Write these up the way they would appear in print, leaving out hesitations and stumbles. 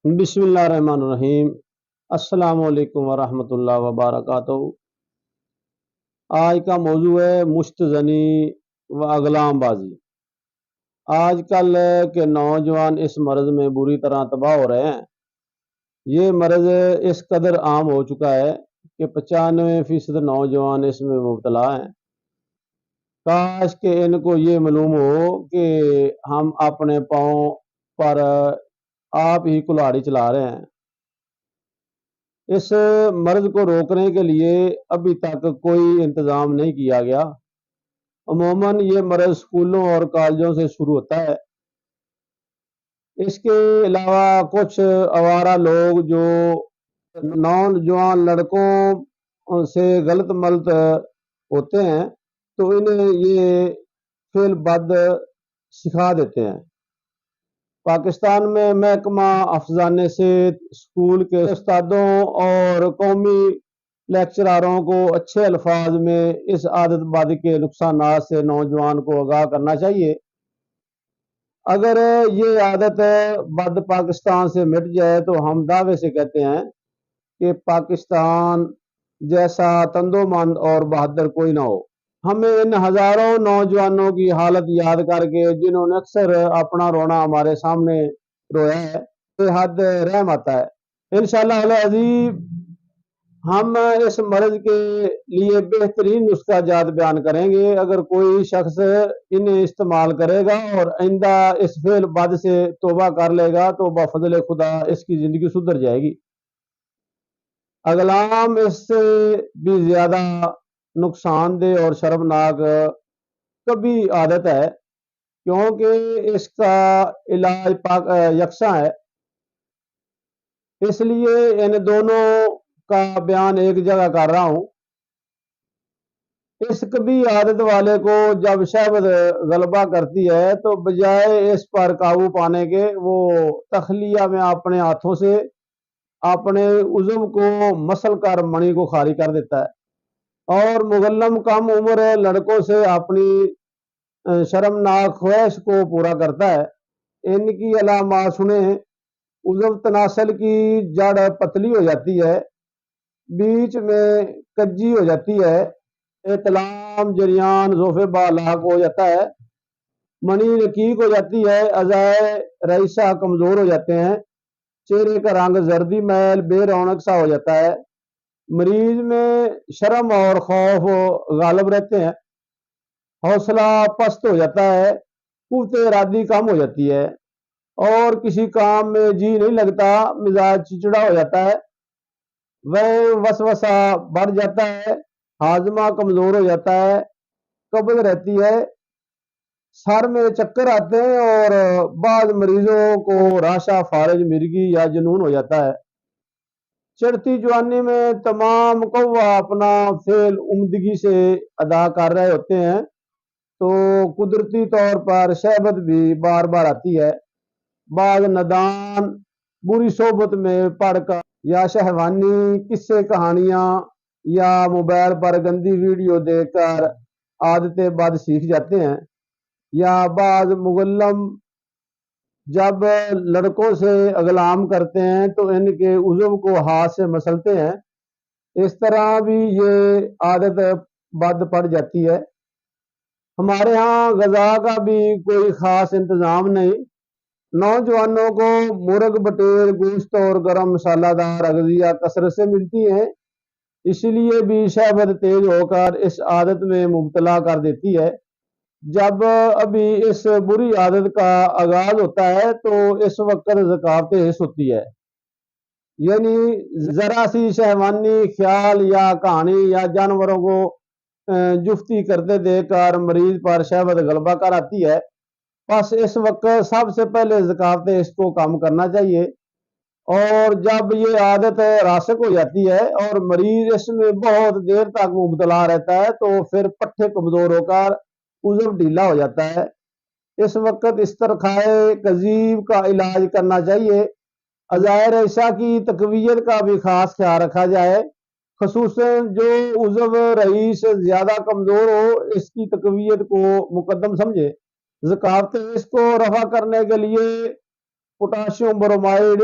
بسم اللہ الرحمن الرحیم۔ السلام علیکم ورحمۃ اللہ وبرکاتہ۔ آج کا موضوع ہے مشت زنی و اغلام بازی۔ آج کل کے نوجوان اس مرض میں بری طرح تباہ ہو رہے ہیں۔ یہ مرض اس قدر عام ہو چکا ہے کہ 95% نوجوان اس میں مبتلا ہیں۔ کاش کہ ان کو یہ معلوم ہو کہ ہم اپنے پاؤں پر آپ ہی کلاڑی چلا رہے ہیں۔ اس مرض کو روکنے کے لیے ابھی تک کوئی انتظام نہیں کیا گیا۔ عموماً یہ مرض اسکولوں اور کالجوں سے شروع ہوتا ہے۔ اس کے علاوہ کچھ آوارہ لوگ جو نوجوان لڑکوں سے غلط ملط ہوتے ہیں تو انہیں یہ فعل بد سکھا دیتے ہیں۔ پاکستان میں محکمہ افزان صحت اسکول کے استادوں اور قومی لیکچراروں کو اچھے الفاظ میں اس عادت بد کے نقصانات سے نوجوان کو آگاہ کرنا چاہیے۔ اگر یہ عادت بد پاکستان سے مٹ جائے تو ہم دعوے سے کہتے ہیں کہ پاکستان جیسا تندومند اور بہادر کوئی نہ ہو۔ ہمیں ان ہزاروں نوجوانوں کی حالت یاد کر کے جنہوں نے اکثر اپنا رونا ہمارے سامنے رویا ہے بے حد رحم آتا ہے۔ انشاءاللہ العزیز ہم اس مرض کے لیے بہترین نسخہ جات بیان کریں گے۔ اگر کوئی شخص انہیں استعمال کرے گا اور آئندہ اس فعل بد سے توبہ کر لے گا تو بفضل خدا اس کی زندگی سدھر جائے گی۔ اغلام اس سے بھی زیادہ نقصان دہ اور شرمناک کبھی عادت ہے کیونکہ اس کا علاج یکساں ہے۔ اس لیے ان دونوں کا بیان ایک جگہ کر رہا ہوں۔ اس کبھی عادت والے کو جب شہوت غلبہ کرتی ہے تو بجائے اس پر قابو پانے کے وہ تخلیہ میں اپنے ہاتھوں سے اپنے عزم کو مسل کر منی کو خالی کر دیتا ہے اور مغلم کم عمر لڑکوں سے اپنی شرمناک خواہش کو پورا کرتا ہے۔ ان کی علامات سنیں۔ عزم تناسل کی جڑ پتلی ہو جاتی ہے، بیچ میں کجی ہو جاتی ہے، احتلام جریان زوفے بالاک ہو جاتا ہے، منی رقیق ہو جاتی ہے، اعضائے رئیسہ کمزور ہو جاتے ہیں، چہرے کا رنگ زردی میل بے رونق سا ہو جاتا ہے، مریض میں شرم اور خوف غالب رہتے ہیں، حوصلہ پست ہو جاتا ہے، قوت ارادی کم ہو جاتی ہے اور کسی کام میں جی نہیں لگتا، مزاج چچڑا ہو جاتا ہے، وہ وسوسہ بڑھ جاتا ہے، ہاضمہ کمزور ہو جاتا ہے، قبض رہتی ہے، سر میں چکر آتے ہیں اور بعض مریضوں کو راشا فارج مرگی یا جنون ہو جاتا ہے۔ چڑھتی جوانی میں تمام قوہ اپنا فعل عمدگی سے ادا کر رہے ہوتے ہیں تو قدرتی طور پر شہبت بھی بار بار آتی ہے۔ بعض ندان بری صحبت میں پڑھ کر یا شہوانی قصے کہانیاں یا موبائل پر گندی ویڈیو دیکھ کر عادتیں بد سیکھ جاتے ہیں، یا بعض مغلم جب لڑکوں سے اغلام کرتے ہیں تو ان کے عزم کو ہاتھ سے مسلتے ہیں۔ اس طرح بھی یہ عادت بد پڑ جاتی ہے۔ ہمارے ہاں غذا کا بھی کوئی خاص انتظام نہیں۔ نوجوانوں کو مرغ بٹیر گوشت اور گرم مسالہ دار اغذیہ کثرت سے ملتی ہیں، اس لیے بھی شہوت تیز ہو کر اس عادت میں مبتلا کر دیتی ہے۔ جب ابھی اس بری عادت کا آغاز ہوتا ہے تو اس وقت ذکاوت حس ہوتی ہے، یعنی ذرا سی شہوانی خیال یا کہانی یا جانوروں کو جفتی کرتے دیکھ کر مریض پر شہوت غلبہ کر آتی ہے۔ بس اس وقت سب سے پہلے ذکاوت حس کو کام کرنا چاہیے، اور جب یہ عادت راسخ ہو جاتی ہے اور مریض اس میں بہت دیر تک مبتلا رہتا ہے تو پھر پٹھے کمزور ہو کر عزم ڈھیلا ہو جاتا ہے۔ اس وقت استرخائے کذیب کا علاج کرنا چاہیے۔ اعضائے رئیسہ کی تقویت کا بھی خاص خیال رکھا جائے، خصوصاً جو عضو رئیس زیادہ کمزور ہو اس کی تقویت کو مقدم سمجھے۔ ذکاوت اس کو رفع کرنے کے لیے پوٹاشیم برومائڈ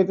1